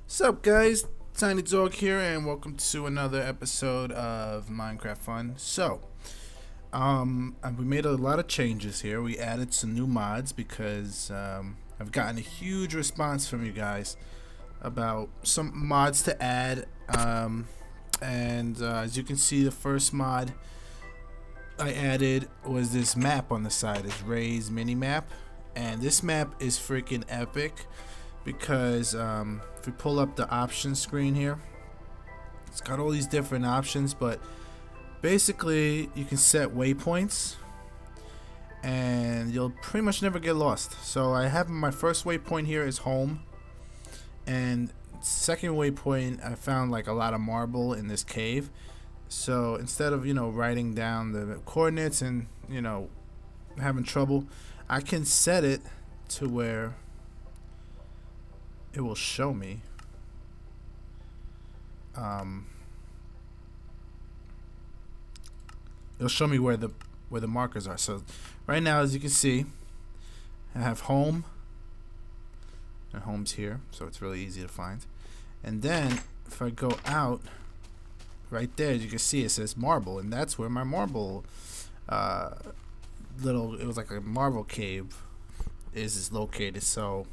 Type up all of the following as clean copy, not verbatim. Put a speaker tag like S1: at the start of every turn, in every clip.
S1: Sup guys, Tiny Dog here and welcome to another episode of Minecraft Fun. We made a lot of changes here. We added some new mods because I've gotten a huge response from you guys about some mods to add. As you can see, the first mod I added was this map on the side, this Ray's mini map. And this map is freaking epic because if we pull up the options screen here, it's got all these different options, but basically you can set waypoints and you'll pretty much never get lost. So I have my first waypoint here is home, and second waypoint I found like a lot of marble in this cave. So instead of writing down the coordinates and having trouble, I can set it to where it will show me it'll show me where the markers are. So right now, as you can see, I have home, and home's here, so it's really easy to find. And then if I go out, right there, as you can see, it says marble, and that's where my marble it was like a marble cave is located. So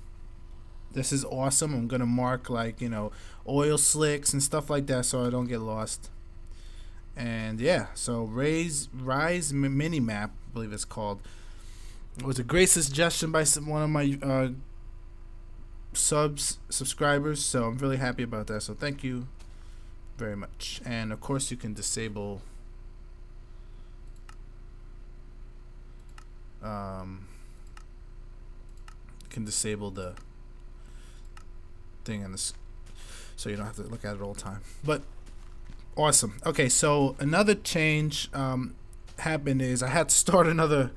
S1: this is awesome. I'm gonna mark like oil slicks and stuff like that so I don't get lost. And yeah, so Rise mini map, I believe it's called. It was a great suggestion by one of my subscribers, so I'm really happy about that. So thank you very much. And of course, you can disable the thing in this, so you don't have to look at it all the time. But awesome. Okay, so another change happened is I had to start another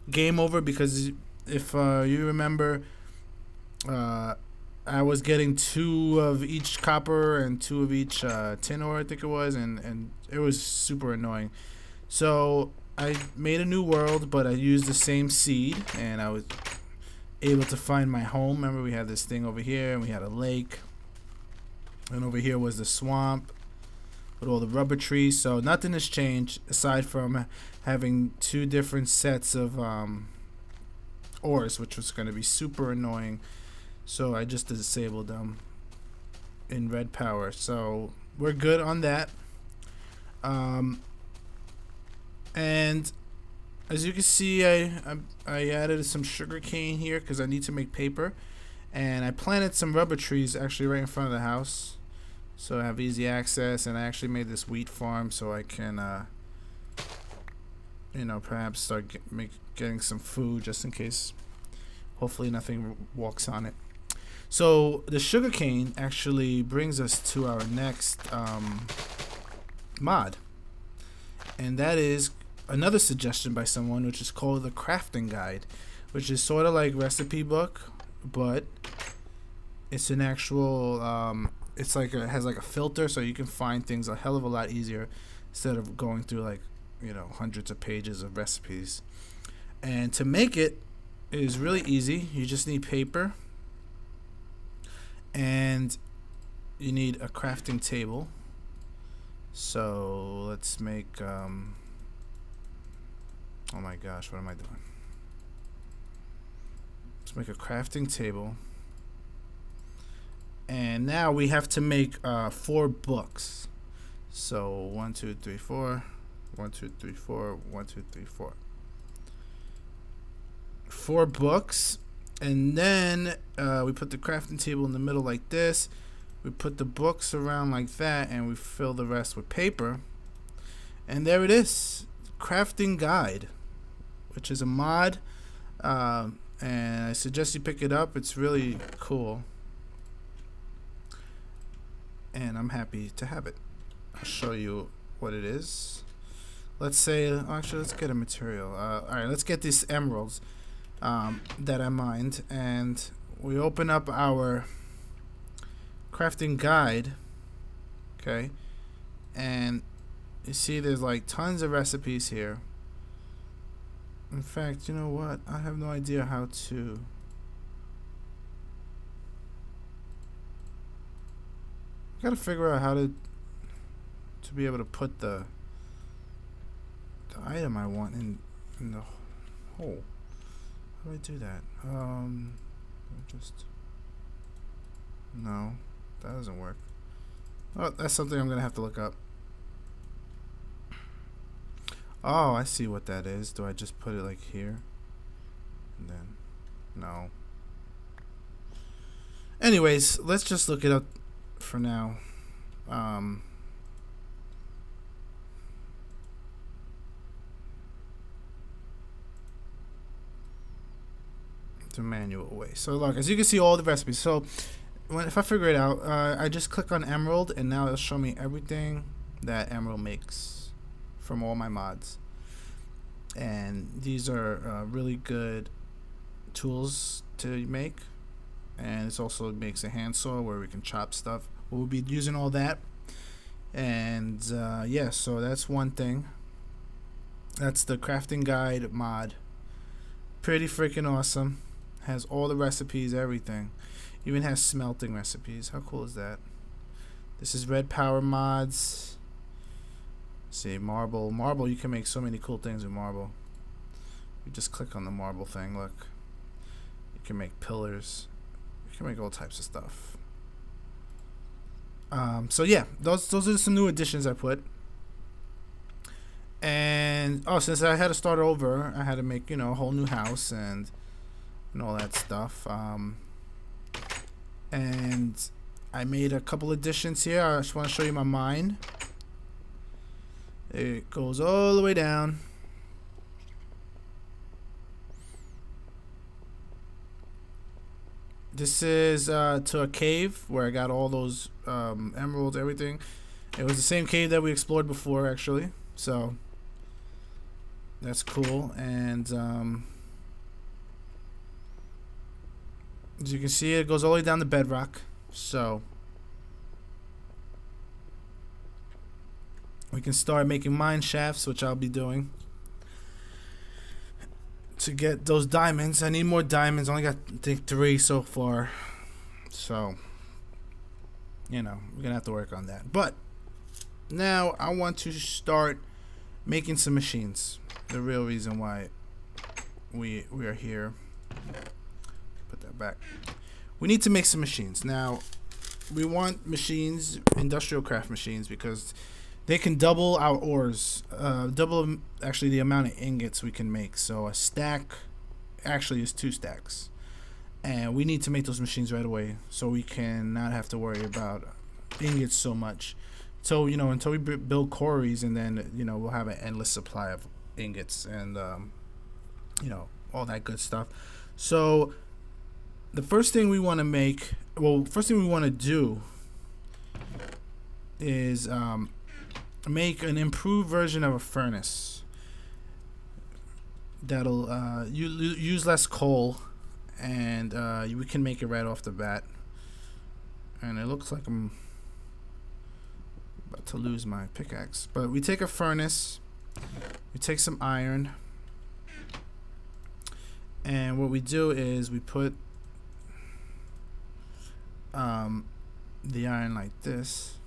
S1: game over because if you remember, I was getting 2 of each copper and 2 of each tin ore, I think it was, and it was super annoying. So I made a new world, but I used the same seed, and I was able to find my home. Remember, we had this thing over here, and we had a lake, and over here was the swamp with all the rubber trees. So nothing has changed aside from having 2 different sets of ores, which was going to be super annoying. So I just disabled them in Redpower. So we're good on that. And as you can see, I added some sugar cane here because I need to make paper, and I planted some rubber trees actually right in front of the house, so I have easy access. And I actually made this wheat farm so I can perhaps start getting some food just in case. Hopefully nothing walks on it. So the sugar cane actually brings us to our next mod, and that is another suggestion by someone, which is called the crafting guide, which is sort of like recipe book, but it's an actual it's like it has like a filter, so you can find things a hell of a lot easier instead of going through like hundreds of pages of recipes. And to make it is really easy. You just need paper, and you need a crafting table. So let's make oh my gosh, what am I doing? Let's make a crafting table. And now we have to make 4 books. So 1, 2, 3, 4. 1, 2, 3, 4. 1, 2, 3, 4. 4 books. And then we put the crafting table in the middle like this. We put the books around like that, and we fill the rest with paper. And there it is, crafting guide, which is a mod, and I suggest you pick it up. It's really cool, and I'm happy to have it. I'll show you what it is. Let's say, actually, let's get a material. Alright, let's get these emeralds that I mined, and we open up our crafting guide. Okay, and you see there's like tons of recipes here. In fact, you know what? I have no idea how to gotta figure out how to be able to put the item I want in the hole. How do I do that? Just no, that doesn't work. Oh, that's something I'm gonna have to look up. Oh, I see what that is. Do I just put it like here? And then no. Anyways, let's just look it up for now. The manual way. So look, as you can see, all the recipes. So if I figure it out, I just click on Emerald, and now it'll show me everything that Emerald makes from all my mods. And these are really good tools to make. And it also makes a handsaw where we can chop stuff. We'll be using all that. And yeah, so that's one thing. That's the crafting guide mod. Pretty freaking awesome. Has all the recipes, everything. Even has smelting recipes. How cool is that? This is Redpower mods. See, marble. Marble, you can make so many cool things with marble. You just click on the marble thing, look. You can make pillars. You can make all types of stuff. So yeah, those are some new additions I put. And since I had to start over, I had to make, a whole new house and all that stuff. And I made a couple additions here. I just want to show you my mine. It goes all the way down. This is to a cave where I got all those emeralds, everything. It was the same cave that we explored before, actually. So that's cool. And as you can see, it goes all the way down to bedrock. So we can start making mine shafts, which I'll be doing to get those diamonds. I need more diamonds. I only got, I think, 3 so far. So, we're gonna have to work on that. But now I want to start making some machines. The real reason why we are here. Put that back. We need to make some machines. Now, we want machines, industrial craft machines, because they can double our ores, double actually the amount of ingots we can make. So a stack actually is 2 stacks, and we need to make those machines right away so we can not have to worry about ingots so much. So until we build quarries, and then we'll have an endless supply of ingots and all that good stuff. So the first thing we want to make, first thing we want to do is make an improved version of a furnace that'll use less coal, and we can make it right off the bat. And it looks like I'm about to lose my pickaxe, but we take a furnace, we take some iron, and what we do is we put the iron like this.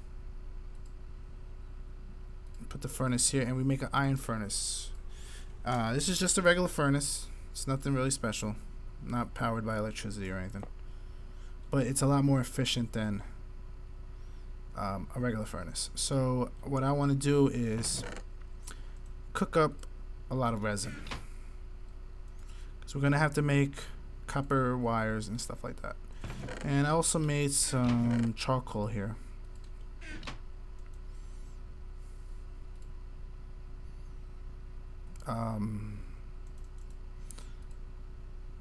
S1: Put the furnace here, and we make an iron furnace. This is just a regular furnace. It's nothing really special. Not powered by electricity or anything. But it's a lot more efficient than a regular furnace. So what I want to do is cook up a lot of resin. So we're going to have to make copper wires and stuff like that. And I also made some charcoal here.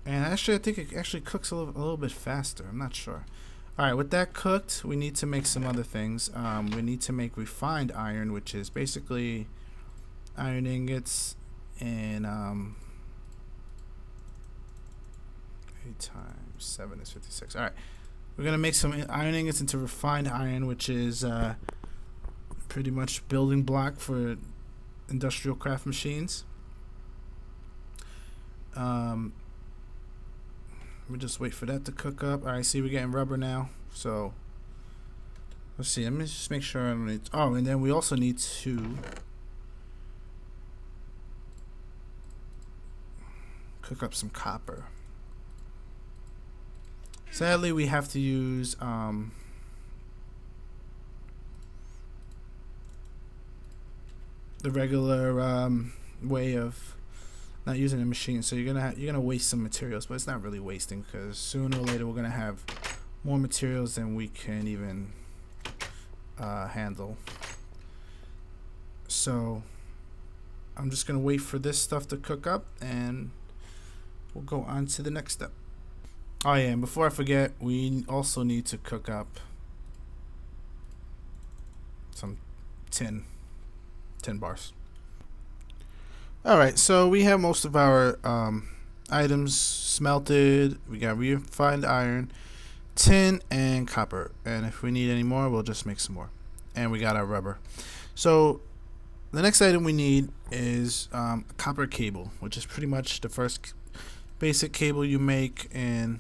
S1: And actually, I think it actually cooks a little bit faster. I'm not sure. Alright, with that cooked, we need to make some other things. We need to make refined iron, which is basically iron ingots and 8 times 7 is 56. Alright, we're going to make some iron ingots into refined iron, which is pretty much building block for industrial craft machines. We just wait for that to cook up. Alright, see, we're getting rubber now. So Let's see. Let me just make sure I don't need. Oh, and then we also need to cook up some copper. Sadly, we have to use the regular way of not using a machine. So you're gonna waste some materials, but it's not really wasting because sooner or later we're gonna have more materials than we can even handle. So I'm just gonna wait for this stuff to cook up and we'll go on to the next step. Oh yeah, and before I forget, we also need to cook up some tin bars. Alright, so we have most of our items smelted. We got refined iron, tin, and copper. And if we need any more, we'll just make some more. And we got our rubber. So the next item we need is a copper cable, which is pretty much the first basic cable you make in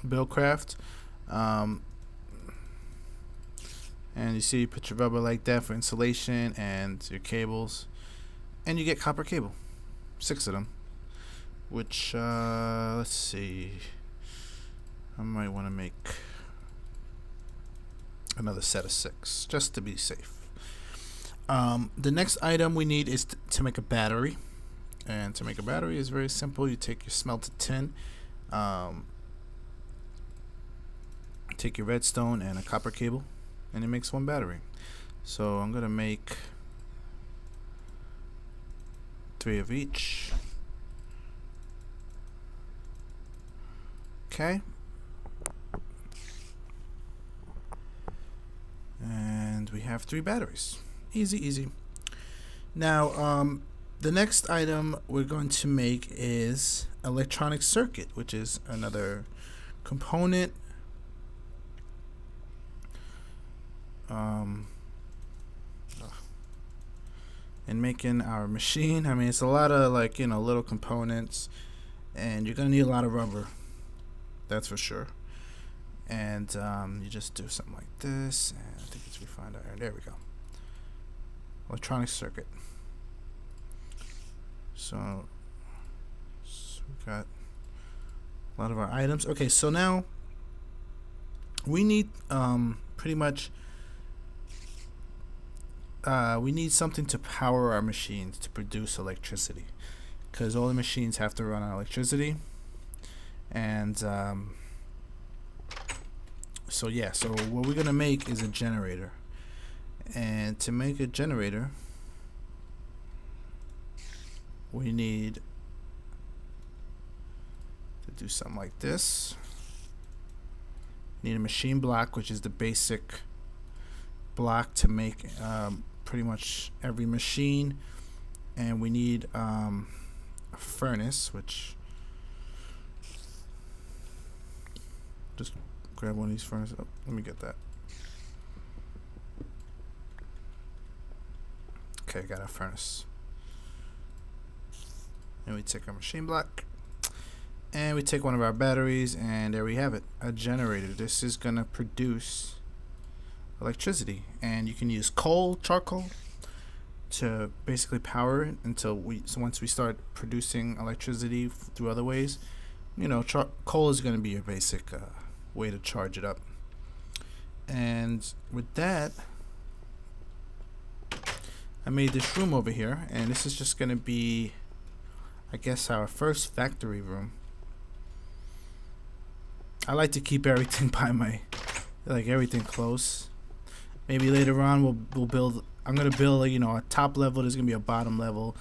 S1: Buildcraft. And you see, you put your rubber like that for insulation and your cables, and you get copper cable, 6 of them. Which let's see, I might want to make another set of 6 just to be safe. The next item we need is to make a battery, and to make a battery is very simple. You take your smelted tin, take your redstone and a copper cable, and it makes one battery. So I'm gonna make 3 of each. Okay. And we have 3 batteries. Easy, easy. Now, the next item we're going to make is electronic circuit, which is another component. In making our machine, I mean, it's a lot of little components, and you're gonna need a lot of rubber, that's for sure. And you just do something like this, and I think it's refined iron. There we go. Electronic circuit. So we got a lot of our items. Okay, so now we need pretty much we need something to power our machines to produce electricity, because all the machines have to run on electricity. And so yeah, so what we're gonna make is a generator. And to make a generator, we need to do something like this. Need a machine block, which is the basic block to make pretty much every machine. And we need a furnace, which just grab one of these furnaces. Oh, let me get that. Okay, got a furnace. And we take our machine block, and we take one of our batteries, and there we have it, a generator. This is gonna produce electricity, and you can use coal, charcoal to basically power it until once we start producing electricity through other ways. You know, coal is gonna be your basic way to charge it up. And with that, I made this room over here, and this is just gonna be, I guess, our first factory room. I like to keep everything by everything close. Maybe later on we'll build. I'm gonna build a top level. There's gonna be a bottom level,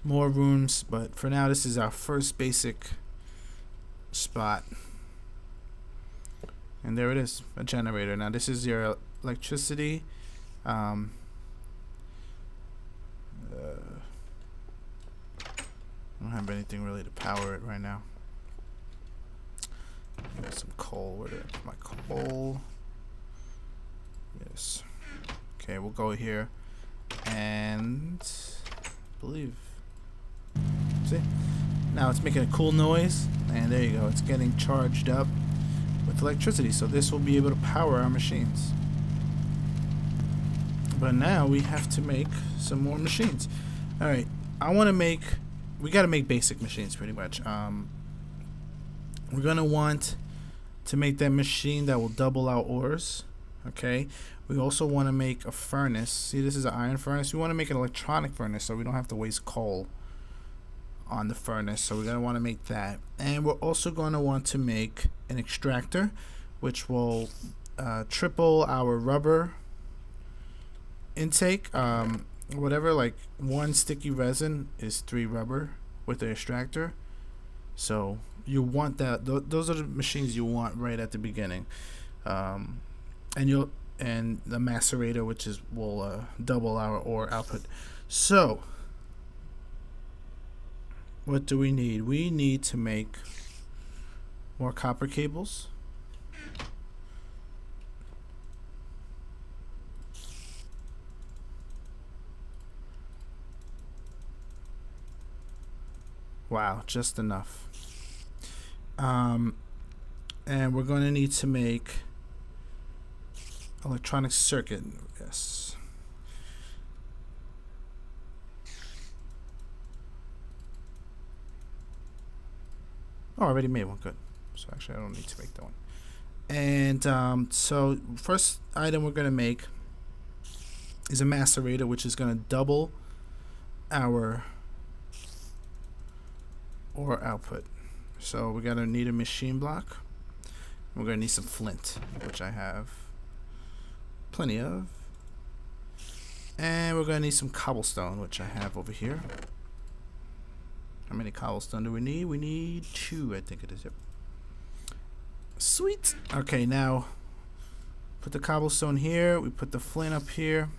S1: more rooms. But for now, this is our first basic spot. And there it is, a generator. Now this is your electricity. I don't have anything really to power it right now. Got some coal. Where did my coal? Yes. Okay, we'll go here and believe. See? Now it's making a cool noise, and there you go. It's getting charged up with electricity, so this will be able to power our machines. But now we have to make some more machines. All right, we got to make basic machines pretty much. We're gonna want to make that machine that will double our ores. Okay, we also want to make a furnace. See, this is an iron furnace. We want to make an electronic furnace so we don't have to waste coal on the furnace. So we're gonna want to make that, and we're also going to want to make an extractor, which will triple our rubber intake. Whatever, like 1 sticky resin is 3 rubber with the extractor. So you want that. Those are the machines you want right at the beginning. And the macerator, which will double our ore output. So what do we need? We need to make more copper cables. Wow, just enough. And we're going to need to make electronic circuit. Yes. Oh, I already made one. Good. So actually, I don't need to make that one. And so first item we're going to make is a macerator, which is going to double our ore output. So we're gonna need a machine block. We're gonna need some flint, which I have plenty of, and we're gonna need some cobblestone, which I have over here. How many cobblestone do we need? We need 2, I think it is. Yep. Sweet. Okay, now put the cobblestone here. We put the flint up here.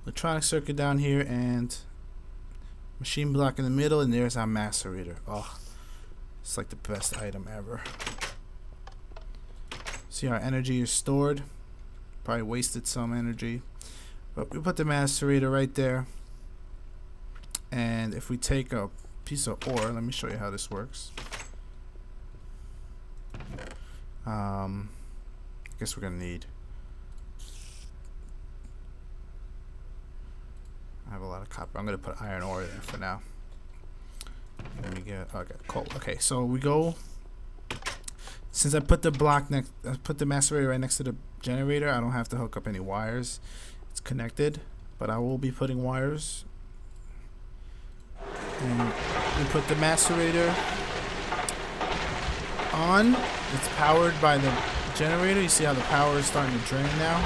S1: Electronic circuit down here, and machine block in the middle, and there's our macerator. Oh, it's like the best item ever. See, our energy is stored. Probably wasted some energy, but we put the macerator right there. And if we take a piece of ore, let me show you how this works. I guess we're gonna need. I have a lot of copper. I'm gonna put iron ore there for now. Let me get. Oh, I got coal. Okay, so we go. Since I put the macerator right next to the generator, I don't have to hook up any wires. It's connected, but I will be putting wires. And we put the macerator on. It's powered by the generator. You see how the power is starting to drain now.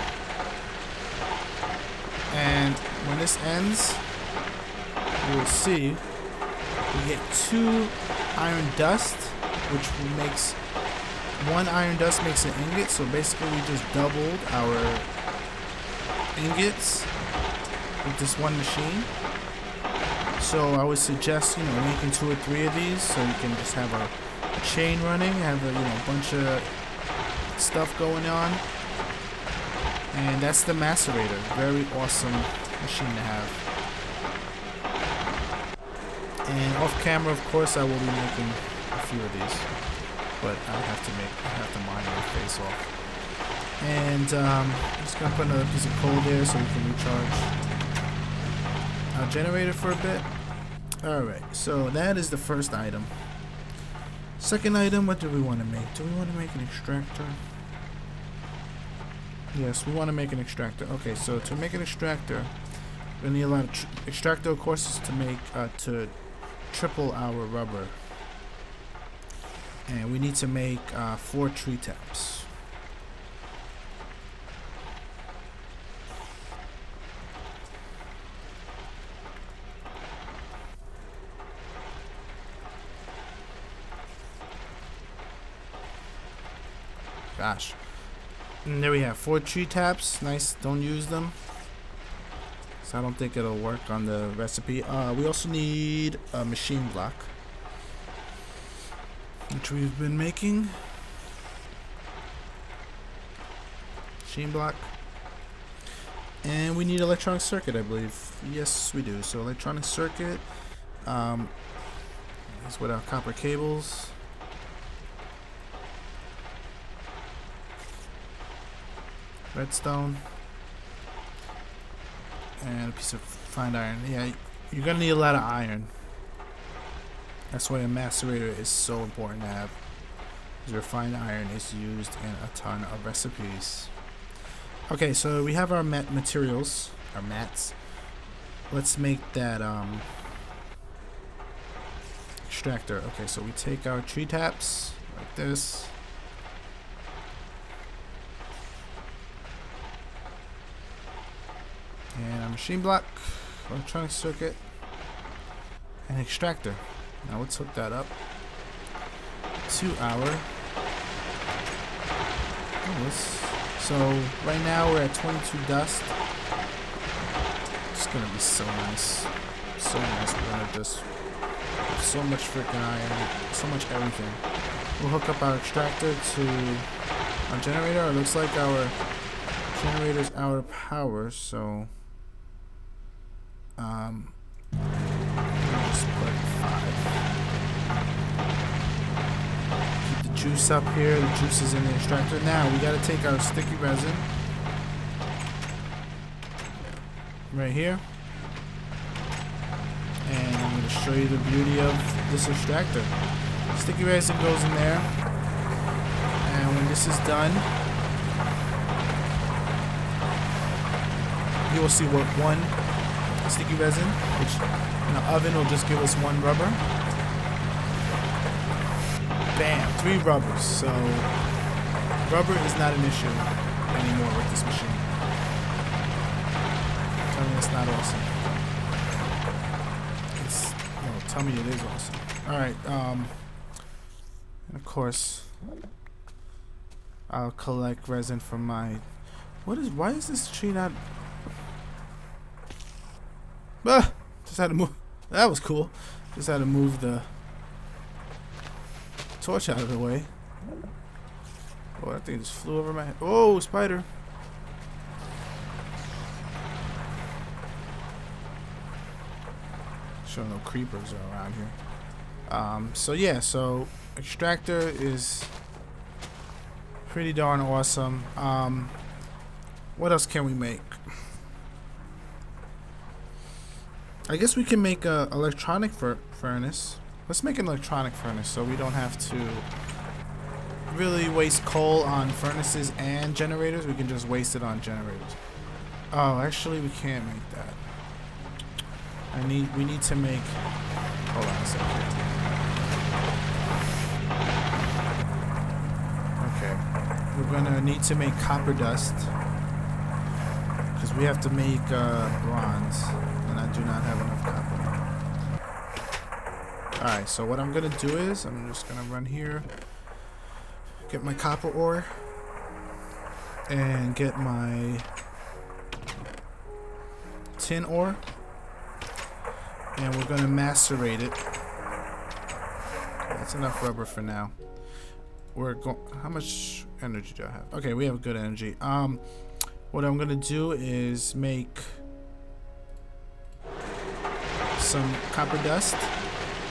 S1: And when this ends, you will see we get 2 iron dust, which makes 1 iron dust makes an ingot. So basically, we just doubled our ingots with this one machine. So I would suggest, making 2 or 3 of these, so you can just have a chain running, have a bunch of stuff going on. And that's the macerator. Very awesome machine to have. And off camera, of course, I will be making a few of these, but I have to mine my face off. And I'm just gonna put another piece of coal there so we can recharge our generator for a bit. All right, so that is the first item. Second item, what do we want to make? Do we want to make an extractor? Yes, we want to make an extractor. Okay, so to make an extractor, we're gonna need a lot of extractor, of course, is to make to triple our rubber, and we need to make 4 tree taps. Gosh. And there we have 4 tree taps. Nice. Don't use them, so I don't think it'll work on the recipe. We also need a machine block, which we've been making. Machine block. And we need electronic circuit, I believe. Yes, we do. So electronic circuit is with our copper cables. Redstone. and a piece of fine iron. Yeah, you're gonna need a lot of iron. That's why a macerator is so important to have. Because refined iron is used in a ton of recipes. Okay, so we have our materials, our mats. Let's make that extractor. Okay, so we take our tree taps like this. And a machine block, electronic circuit, and extractor. Now let's hook that up to our so right now we're at 22 dust. It's gonna be so nice. So nice. We're gonna just have so much freaking iron, so much everything. We'll hook up our extractor to our generator. It looks like our generator's out of power, so just put 5. Keep the juice up here. The juice is in the extractor. Now we gotta take our sticky resin right here, and I'm gonna show you the beauty of this extractor. Sticky resin goes in there, and when this is done, you will see what one sticky resin, which in the oven will just give us 1 rubber. Bam, 3 rubbers. So rubber is not an issue anymore with this machine. Tell me that's not awesome. Tell me it is awesome. Alright, and of course I'll collect resin from my why is this tree not just had to move. That was cool. Just had to move the torch out of the way. Oh, that thing just flew over my head. Oh, spider. Sure no creepers are around here. So yeah, so extractor is pretty darn awesome. What else can we make? I guess we can make a electronic furnace. Let's make an electronic furnace so we don't have to really waste coal on furnaces and generators. We can just waste it on generators. Oh, actually we can't make that. We need to make, hold on a second. Okay, we're gonna need to make copper dust because we have to make bronze. And I do not have enough copper. Alright, so what I'm gonna do is I'm just gonna run here, get my copper ore, and get my tin ore, and we're gonna macerate it. That's enough rubber for now. How much energy do I have? Okay, we have good energy. What I'm gonna do is make some copper dust,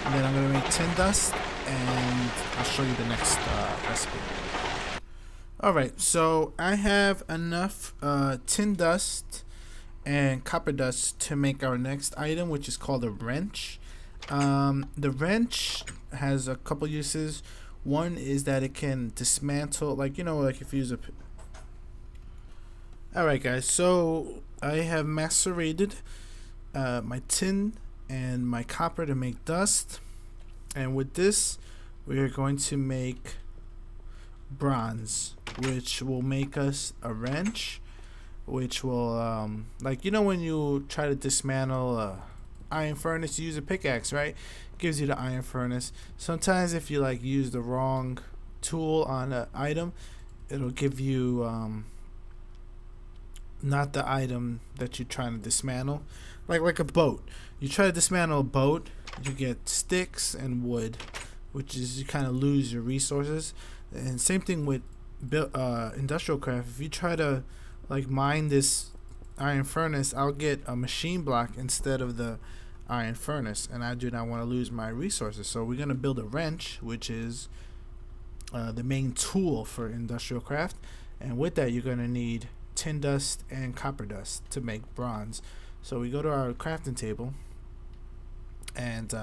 S1: and then I'm going to make tin dust, and I'll show you the next recipe. Alright, so I have enough tin dust and copper dust to make our next item, which is called a wrench. The wrench has a couple uses. One is that it can dismantle, like if you use a alright guys, so I have macerated my tin and my copper to make dust, and with this we are going to make bronze, which will make us a wrench, which will when you try to dismantle a iron furnace, you use a pickaxe, right? It gives you the iron furnace. Sometimes if you use the wrong tool on an item, it'll give you not the item that you're trying to dismantle. Like a boat. You try to dismantle a boat, you get sticks and wood, which is you kind of lose your resources. And same thing with industrial craft. If you try to mine this iron furnace, I'll get a machine block instead of the iron furnace, and I do not want to lose my resources. So we're gonna build a wrench, which is the main tool for industrial craft, and with that you're gonna need tin dust and copper dust to make bronze. So we go to our crafting table, and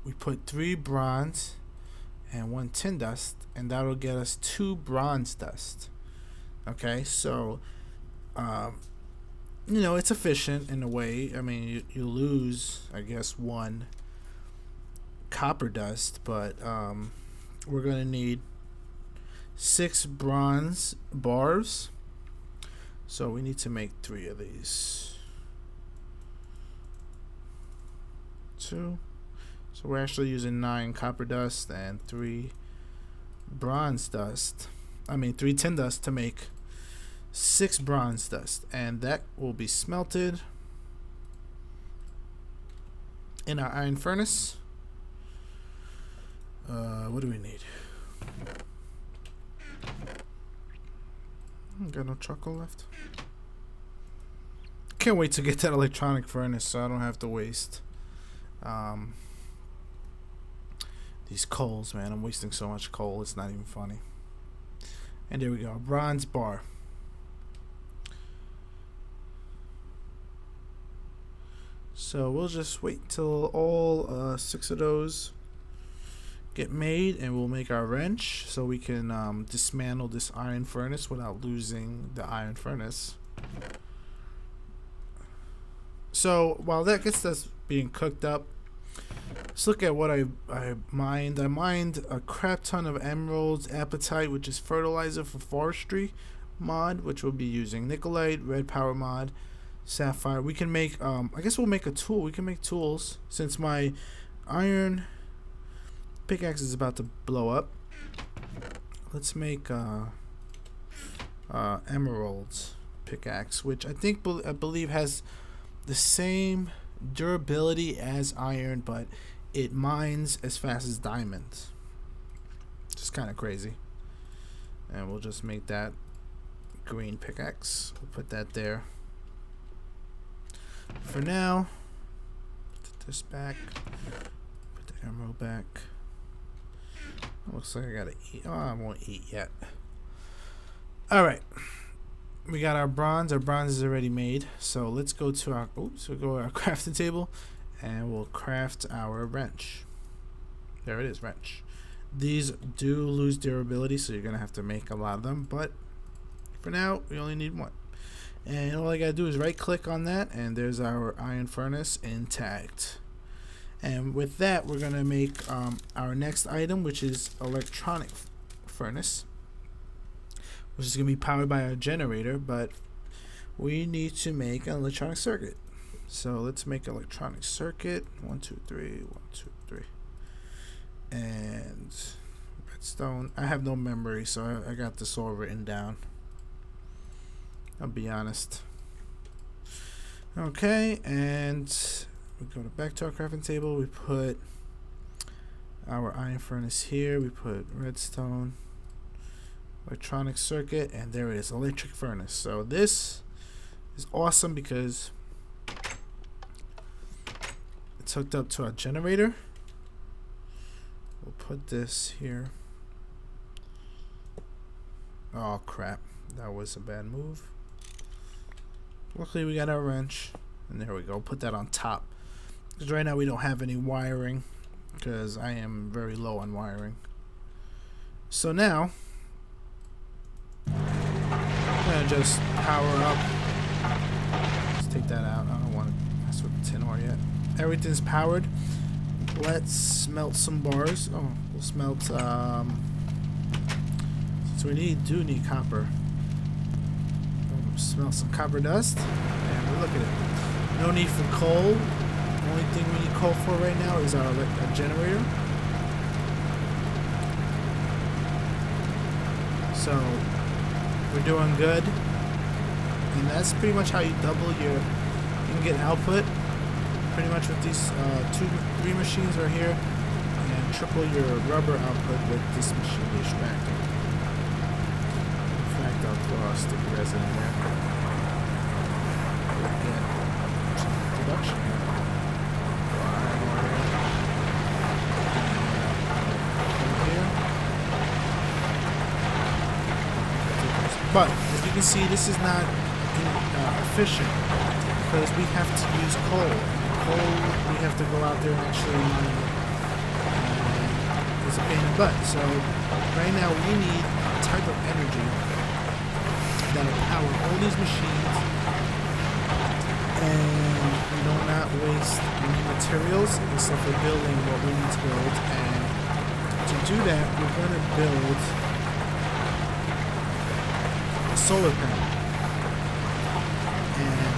S1: we put 3 bronze and 1 tin dust, and that'll get us 2 bronze dust. Okay, so you know, it's efficient in a way. I mean, you lose, I guess, 1 copper dust, but we're gonna need 6 bronze bars, so we need to make 3 of these. 2. So we're actually using 9 copper dust and 3 bronze dust. I mean 3 tin dust to make 6 bronze dust, and that will be smelted in our iron furnace. What do we need? Got no charcoal left. Can't wait to get that electronic furnace so I don't have to waste these coals, man. I'm wasting so much coal, it's not even funny. And there we go, bronze bar. So we'll just wait till all 6 of those get made, and we'll make our wrench so we can dismantle this iron furnace without losing the iron furnace. So while that gets us being cooked up, let's look at what I mined. I mined a crap ton of emeralds, apatite, which is fertilizer for forestry mod, which we'll be using, nickelite, Redpower mod, sapphire. We can make I guess we'll make a tool. We can make tools since my iron pickaxe is about to blow up. Let's make emeralds pickaxe, which I believe has the same durability as iron, but it mines as fast as diamonds. Just kind of crazy. And we'll just make that green pickaxe. We'll put that there for now. Put this back. Put the emerald back. Looks like I gotta eat. Oh, I won't eat yet. Alright. We got our bronze. Our bronze is already made. So let's go to our we'll go to our crafting table, and we'll craft our wrench. There it is, wrench. These do lose durability, so you're gonna have to make a lot of them, but for now we only need 1. And all I gotta do is right click on that, and there's our iron furnace intact. And with that, we're gonna make our next item, which is electronic furnace, which is gonna be powered by our generator, but we need to make an electronic circuit. So let's make electronic circuit. 1 2 3 1 2 3. And redstone. I have no memory, so I got this all written down. I'll be honest. Okay, and we go back to our crafting table. We put our iron furnace here. We put redstone, electronic circuit, and there it is, electric furnace. So this is awesome because it's hooked up to our generator. We'll put this here. Oh crap, that was a bad move. Luckily we got our wrench, and there we go. Put that on top, because right now we don't have any wiring, because I am very low on wiring. So now I'm gonna just power up. Let's take that out. I don't want to mess with the tin ore yet. Everything's powered. Let's smelt some bars. Oh, we'll smelt since we do need copper. Smell some copper dust, and look at it. No need for coal. The only thing we need coal for right now is our generator. So we're doing good, and that's pretty much how you double you can get output. Pretty much with these 3 machines right here, and triple your rubber output with this machine, the extractor. I'll throw our sticky resin in there. Get some production here. But as you can see, this is not efficient because we have to use coal. Coal, we have to go out there and actually mine it. It's a pain in the butt. So right now we need a type of energy that will power all these machines and we do not waste any materials except for building what we need to build. And to do that, we're going to build a solar panel. And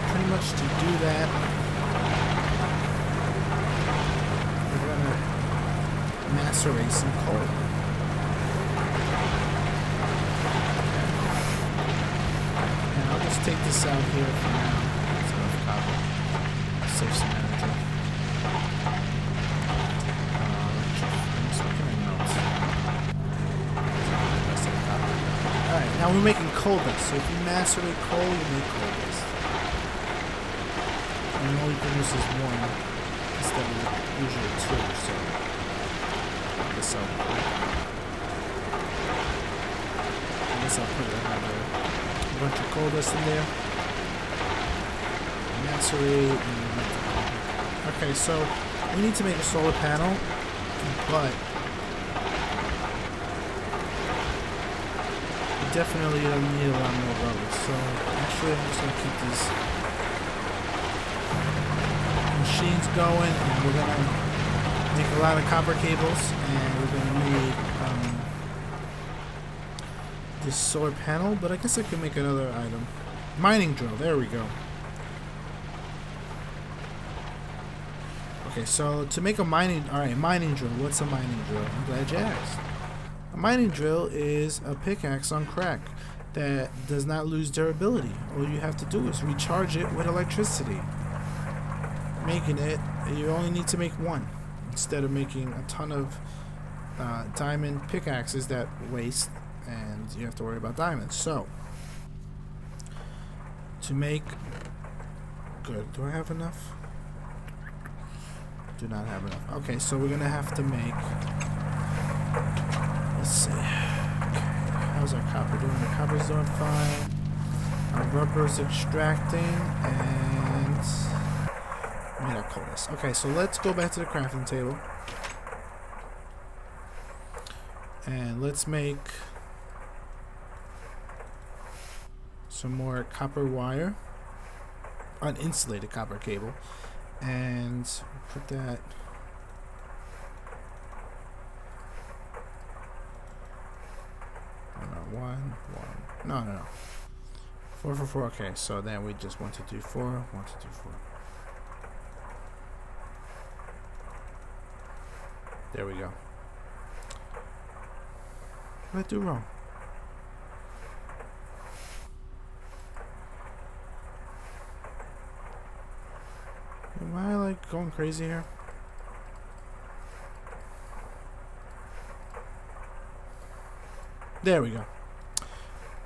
S1: pretty much to do that, we're going to macerate some coal. And I'll just take this out here for now. It's enough copper. Save some energy. Alright, now we're making coal dust. So if you macerate coal, you make coal dust. And it only produces one instead of usually two. So I guess I'll put another bunch of coal dust in there. Macerate and make the coal. Okay, so we need to make a solar panel, but definitely need a lot more rubber. So actually I'm just going to keep these machines going, and we're going to make a lot of copper cables, and we're going to make this solar panel. But I guess I can make another item. Mining drill, there we go. Okay, so to make a mining drill, what's a mining drill? I'm glad you asked. A mining drill is a pickaxe on crack that does not lose durability. All you have to do is recharge it with electricity. Making it, you only need to make one instead of making a ton of diamond pickaxes that waste and you have to worry about diamonds. So, to make... Good. Do I have enough? Do not have enough. Okay, so we're going to have to make... Let's see. Okay. How's our copper doing? The copper's doing fine. Our rubber's extracting, and made our coal dust. Okay, so let's go back to the crafting table. And let's make some more copper wire. Uninsulated copper cable. And put that... No. 4 for 4. Okay, so then we just 1, 2, 3, 4. 1, 2, 3, 4. There we go. What did I do wrong? Am I like going crazy here? There we go.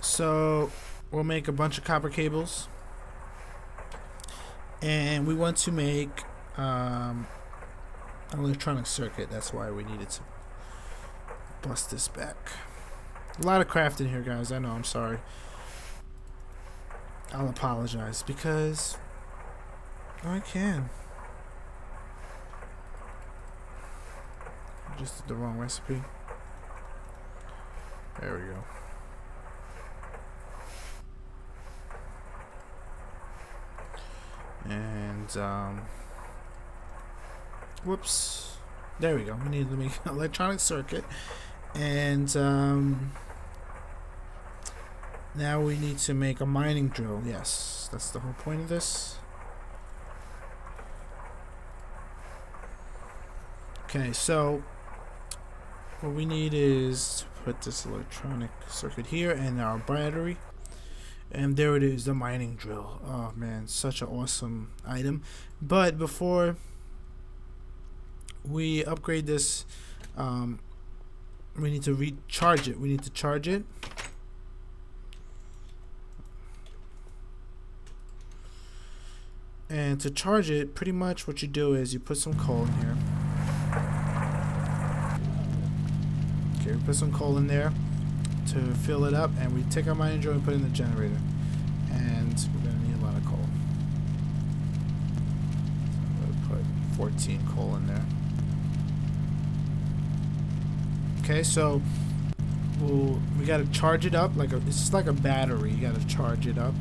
S1: So we'll make a bunch of copper cables, and we want to make an electronic circuit. That's why we needed to bust this back. A lot of crafting here, guys. I know. I'm sorry. I'll apologize because I can. I just did the wrong recipe. There we go. And whoops, there we go. We need to make an electronic circuit, and now we need to make a mining drill. Yes, that's the whole point of this. Okay, so what we need is to put this electronic circuit here and our battery. And there it is, the mining drill. Oh man, such an awesome item. But before we upgrade this, we need to recharge it. We need to charge it. And to charge it, pretty much what you do is you put some coal in here. Okay, we put some coal in there to fill it up, and we take our mining drill and put it in the generator. and we're gonna need a lot of coal. So I'm gonna put 14 coal in there. Okay, so we gotta charge it up it's just like a battery. You gotta charge it up.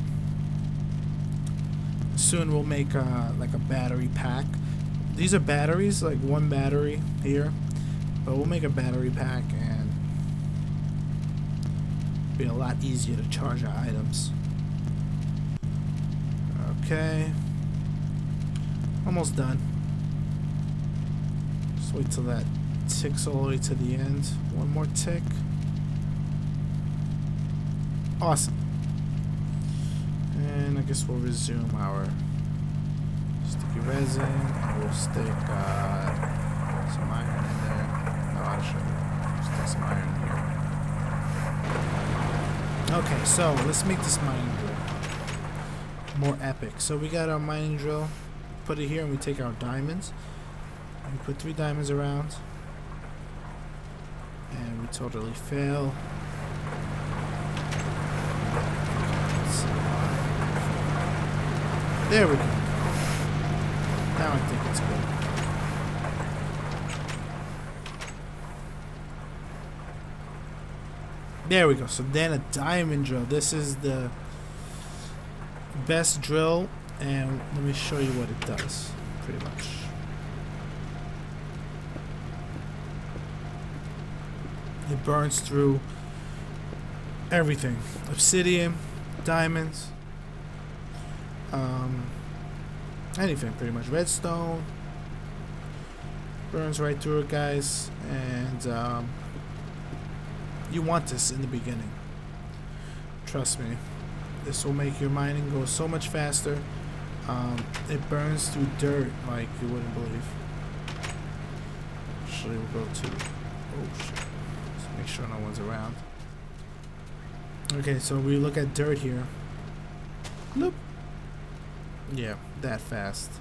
S1: Soon we'll make like a battery pack. These are batteries, like one battery here, but we'll make a battery pack and be a lot easier to charge our items. Okay, almost done. Just wait till that ticks all the way to the end. One more tick. Awesome. And I guess we'll resume our sticky resin, and we'll stick some iron in there. No, I'll show you. Stick some iron in here. Okay, so let's make this mining drill more epic. So we got our mining drill, put it here, and we take our diamonds, and we put 3 diamonds around, and we totally fail. There we go. Now I think it's good. There we go. So then a diamond drill. This is the best drill, and let me show you what it does. Pretty much. It burns through everything. Obsidian, diamonds, anything pretty much. Redstone burns right through it, guys, and you want this in the beginning. Trust me, this will make your mining go so much faster. It burns through dirt like you wouldn't believe. Actually, we'll go to, oh shit, let's make sure no one's around. Okay, so we look at dirt here. Nope. Yeah, that fast.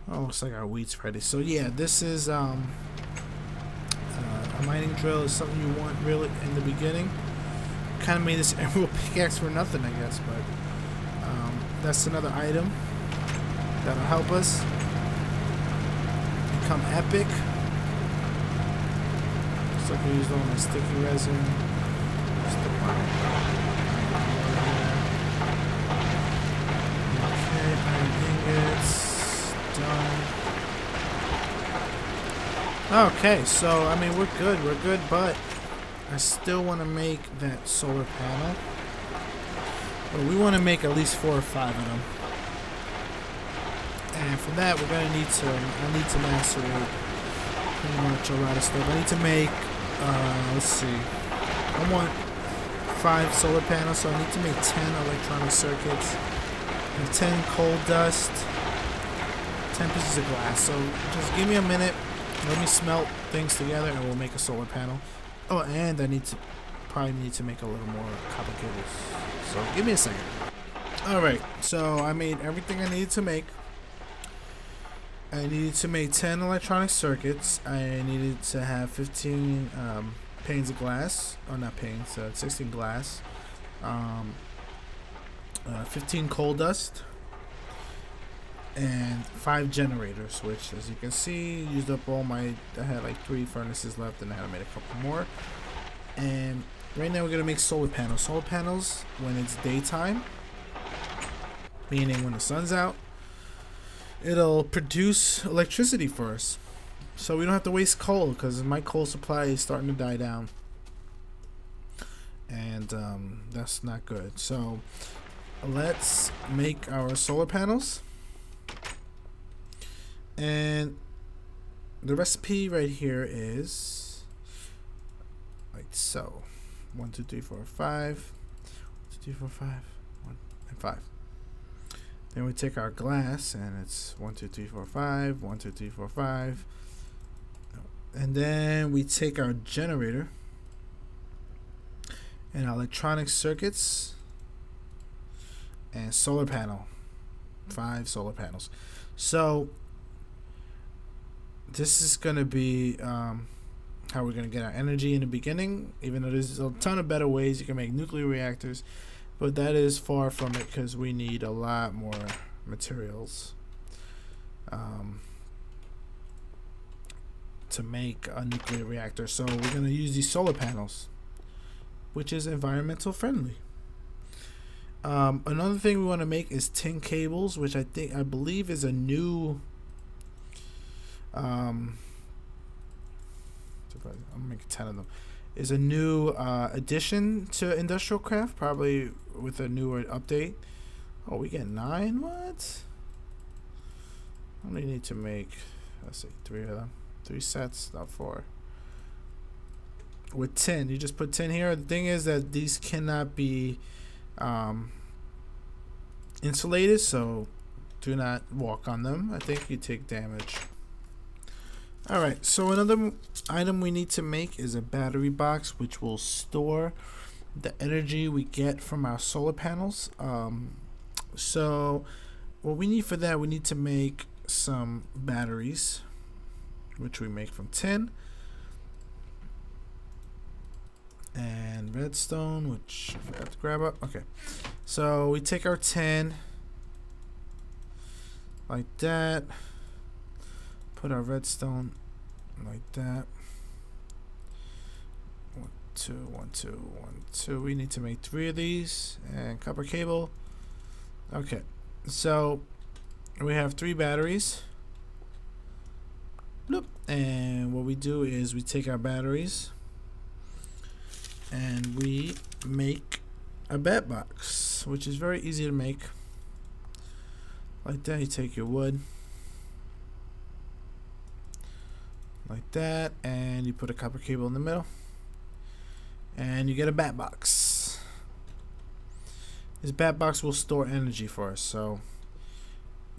S1: Oh, looks like our wheat's ready. So yeah, this is a mining drill is something you want really in the beginning. Kind of made this emerald pickaxe for nothing, I guess, but that's another item that'll help us become epic. Looks like I used all my sticky resin. Stick my okay, so I mean we're good, but I still want to make that solar panel. But we want to make at least 4 or 5 of them. And for that we're gonna need to macerate pretty much a lot of stuff. I need to make let's see. I want 5 solar panels, so I need to make 10 electronic circuits and 10 coal dust, 10 pieces of glass. So just give me a minute. Let me smelt things together and we'll make a solar panel. Oh, and I probably need to make a little more copper cables. So give me a second. Alright, so I made everything I needed to make. I needed to make 10 electronic circuits. I needed to have 15 panes of glass. Oh, not panes, 16 glass. 15 coal dust. And 5 generators, which as you can see used up all my, I had like 3 furnaces left and I had to make a couple more. And right now we're gonna make solar panels. Solar panels when it's daytime, meaning when the sun's out, it'll produce electricity for us, so we don't have to waste coal, because my coal supply is starting to die down, and that's not good. So let's make our solar panels. And the recipe right here is like so: 1, 2, 3, 4, 5. 1, 2, 3, 4, 5. 1 and 5. Then we take our glass, and it's 1, 2, 3, 4, 5. 1, 2, 3, 4, 5. And then we take our generator and our electronic circuits and solar panel. 5 solar panels. So this is gonna be how we're going to get our energy in the beginning, even though there's a ton of better ways you can make nuclear reactors, but that is far from it because we need a lot more materials to make a nuclear reactor. So we're going to use these solar panels, which is environmental friendly. Another thing we want to make is tin cables, which I believe is a new I'm making 10 of them, is a new addition to industrial craft, probably with a newer update. Oh, we get 9? What? I only need to make, let's see, 3 of them. 3 sets, not 4. With tin, you just put tin here. The thing is that these cannot be insulated, so do not walk on them. I think you take damage. Alright, so another item we need to make is a battery box, which will store the energy we get from our solar panels. So what we need for that, we need to make some batteries, which we make from tin and redstone, which I forgot to grab up. Okay, so we take our tin like that, put our redstone like that. 1 2 1 2 1 2. We need to make 3 of these, and copper cable. Okay, so we have 3 batteries. Bloop. And what we do is we take our batteries and we make a bat box, which is very easy to make. Like that, you take your wood like that, and you put a copper cable in the middle, and you get a bat box. This bat box will store energy for us, so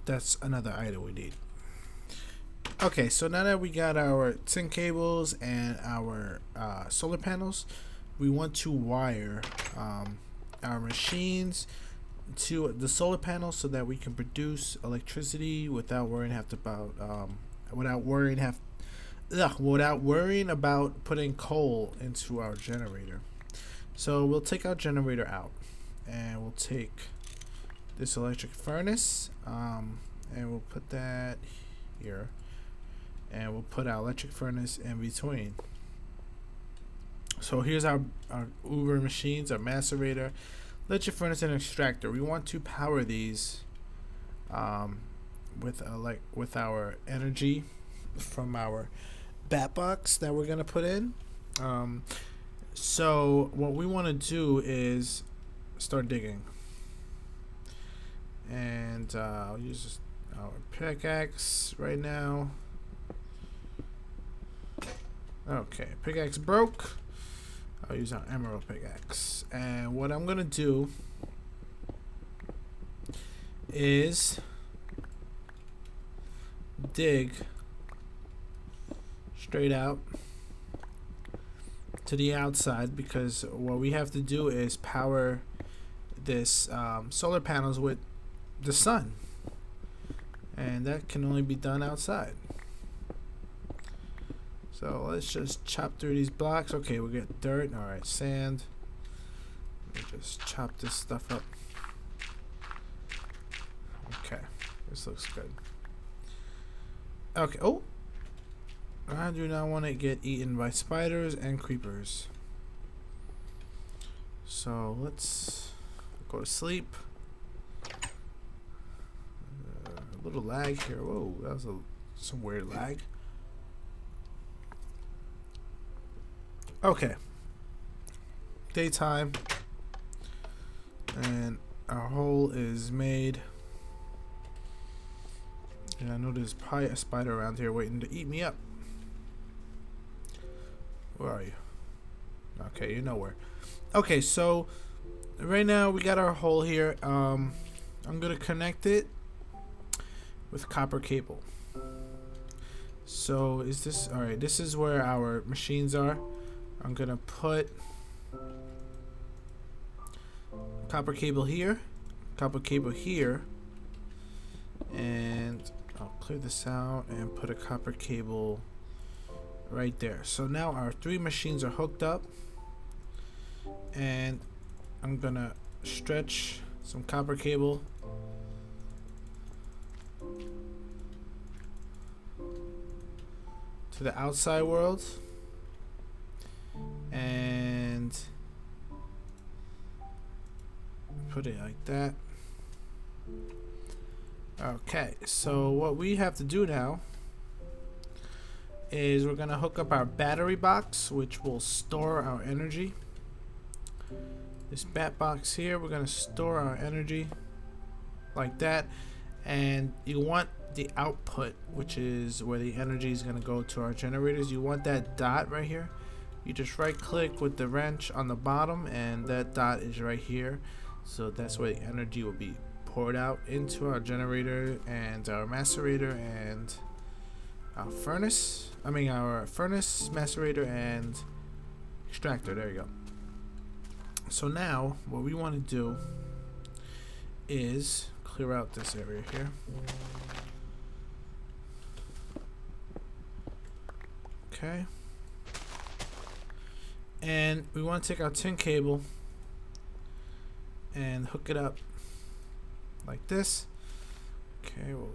S1: that's another item we need. Okay, so now that we got our tin cables and our solar panels, we want to wire our machines to the solar panels so that we can produce electricity without worrying without worrying about putting coal into our generator. So we'll take our generator out, and we'll take this electric furnace, and we'll put that here, and we'll put our electric furnace in between. So here's our Uber machines, our macerator, electric furnace, and extractor. We want to power these with our energy from our bat box that we're gonna put in. So what we want to do is start digging, and I'll use our pickaxe right now. Okay, pickaxe broke. I'll use our emerald pickaxe, and what I'm gonna do is dig straight out to the outside, because what we have to do is power this solar panels with the sun, and that can only be done outside. So let's just chop through these blocks. Okay, we'll get dirt. Alright, sand. We'll just chop this stuff up. Okay, this looks good. Okay, oh! I do not want to get eaten by spiders and creepers. So let's go to sleep. A little lag here. Whoa, that was some weird lag. Okay, daytime, and our hole is made, and I know there's probably a spider around here waiting to eat me up. Where are you? Okay, you're nowhere. Okay, so right now we got our hole here. I'm gonna connect it with copper cable. So is this alright? This is where our machines are. I'm gonna put copper cable here, and I'll clear this out and put a copper cable right there. So now our 3 machines are hooked up, and I'm gonna stretch some copper cable to the outside world and put it like that. Okay, so what we have to do now is we're gonna hook up our battery box, which will store our energy. This bat box here, we're gonna store our energy like that, and you want the output, which is where the energy is gonna go to our generators. You want that dot right here. You just right click with the wrench on the bottom, and that dot is right here. So that's where the energy will be poured out into our generator and our macerator and our furnace. Our furnace, macerator, and extractor. There you go. So now what we want to do is clear out this area here. Okay. And we want to take our tin cable and hook it up like this. Okay, we'll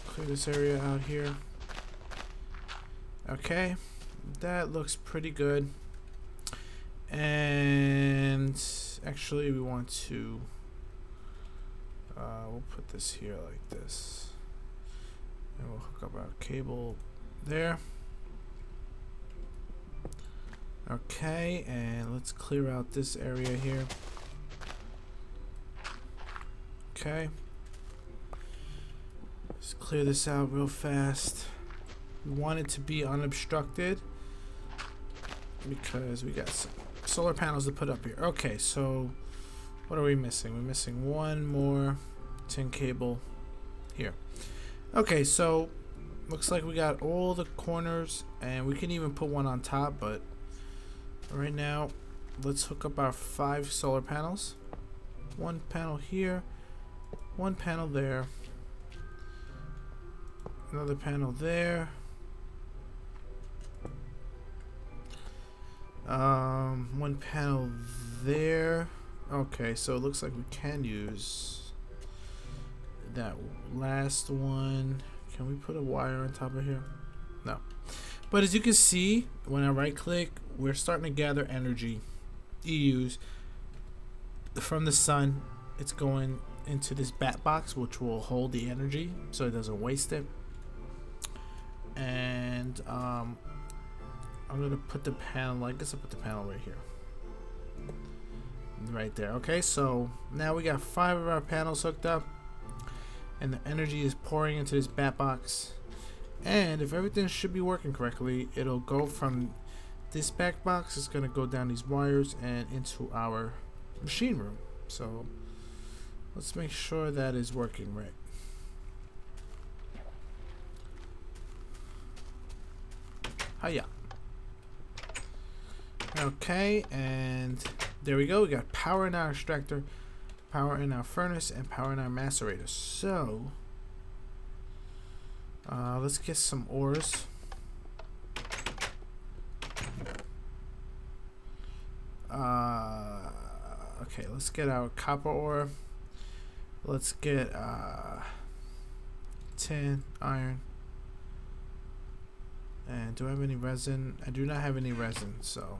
S1: clear this area out here. Okay, that looks pretty good. And actually we want to we'll put this here like this, and we'll hook up our cable there. Okay, and let's clear out this area here. Okay, let's clear this out real fast. We want it to be unobstructed because we got some solar panels to put up here. Okay, so what are we missing? We're missing one more tin cable here. Okay, so looks like we got all the corners, and we can even put one on top, but right now let's hook up our 5 solar panels. One panel here, one panel there, another panel there, one panel there. Okay, so it looks like we can use that last one. Can we put a wire on top of here? No. But as you can see, when I right click, we're starting to gather energy, EUs, from the sun. It's going into this bat box, which will hold the energy so it doesn't waste it. And I'm gonna put the panel, I guess I'll put the panel right here, right there. Okay, so now we got 5 of our panels hooked up, and the energy is pouring into this bat box. And if everything should be working correctly, it'll go from this back box, it's gonna go down these wires and into our machine room. So let's make sure that is working right. Hiya. Okay, and there we go. We got power in our extractor, power in our furnace, and power in our macerator. So let's get some ores. Okay, let's get our copper ore. Let's get tin, iron. And do I have any resin? I do not have any resin, so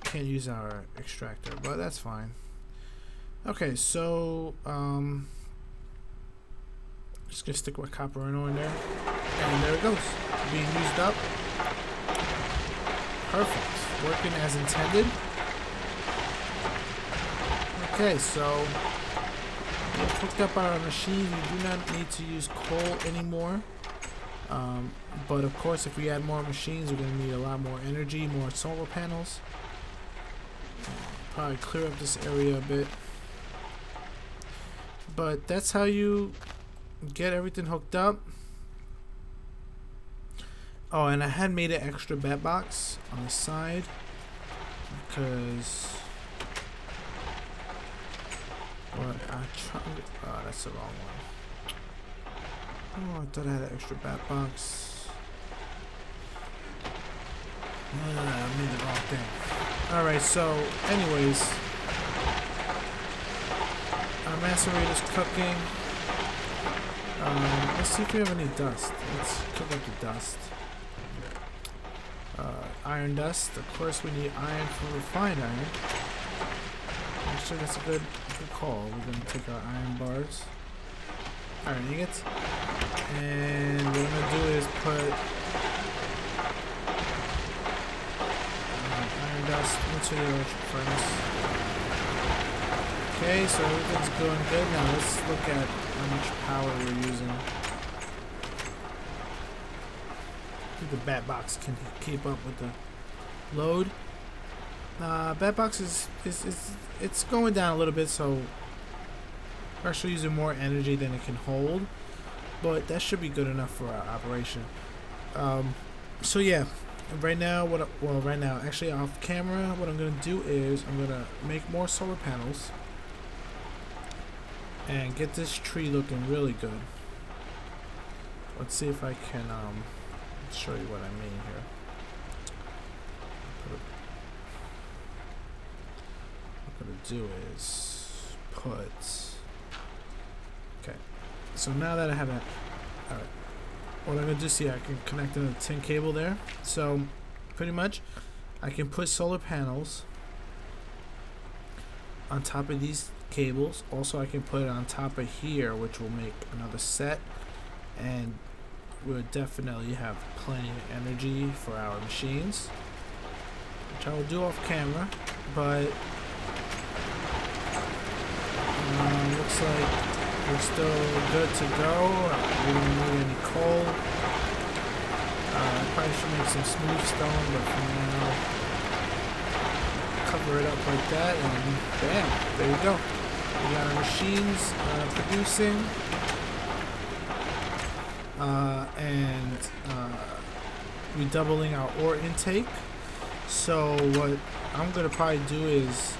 S1: can't use our extractor, but that's fine. Okay, so just gonna stick my copper and ore in there, and there it goes, being used up. Perfect, working as intended. Okay, so we've hooked up our machine. We do not need to use coal anymore. But of course, if we add more machines, we're going to need a lot more energy, more solar panels. Probably clear up this area a bit. But that's how you get everything hooked up. Oh, and I had made an extra bat box on the side because oh, that's the wrong one. Oh, I thought I had an extra bat box. I made the wrong thing. Alright, so anyways, our macerator's cooking. Let's see if we have any dust. Let's cook up the dust. Iron dust. Of course we need iron for refined iron. Actually, that's a good call. We're going to take our iron bars. Iron ingots. And what I'm going to do is put iron dust into the electric furnace. Okay, so everything's going good. Now let's look at how much power we're using. I think the bat box can keep up with the load. Bat box is it's going down a little bit, so we're actually using more energy than it can hold, but that should be good enough for our operation. So yeah, right now actually off camera, what I'm gonna do is I'm gonna make more solar panels and get this tree looking really good. Let's see if I can show you what I mean here. What I'm gonna do is put. Okay, so now that I have that, all right. What I'm gonna do, see, I can connect in a tin cable there. So pretty much, I can put solar panels on top of these cables. Also, I can put it on top of here, which will make another set, and we'll definitely have plenty of energy for our machines, which I will do off camera. But looks like we're still good to go. We don't need any coal. I probably should make some smooth stone, but for now, cover it up like that, and bam, there you go. We got our machines producing, and redoubling our ore intake. So what I'm gonna probably do is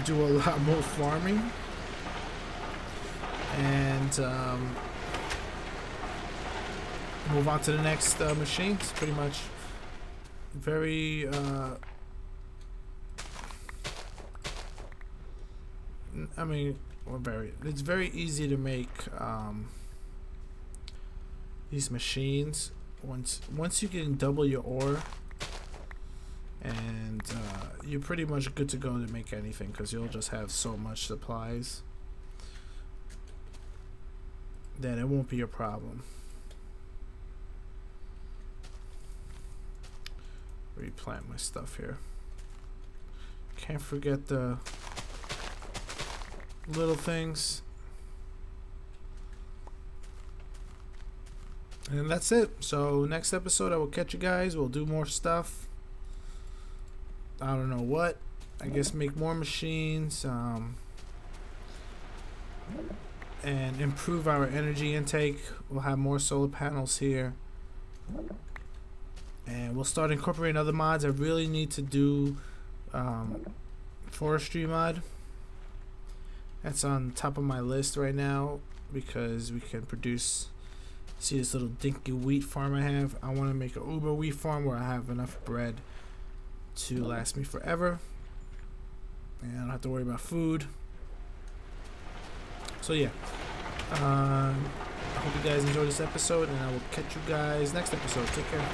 S1: do a lot more farming, and move on to the next machines. Pretty much very I mean, it's very easy to make these machines once you can double your ore, and you're pretty much good to go to make anything, because you'll just have so much supplies that it won't be a problem. Replant my stuff here. Can't forget the little things. And that's it. So next episode I will catch you guys. We'll do more stuff. I don't know what. I guess make more machines, and improve our energy intake. We'll have more solar panels here, and we'll start incorporating other mods. I really need to do forestry mod. That's on top of my list right now, because we can produce. See this little dinky wheat farm I have? I want to make an uber wheat farm where I have enough bread to last me forever, and I don't have to worry about food. So yeah, I hope you guys enjoyed this episode, and I will catch you guys next episode. Take care.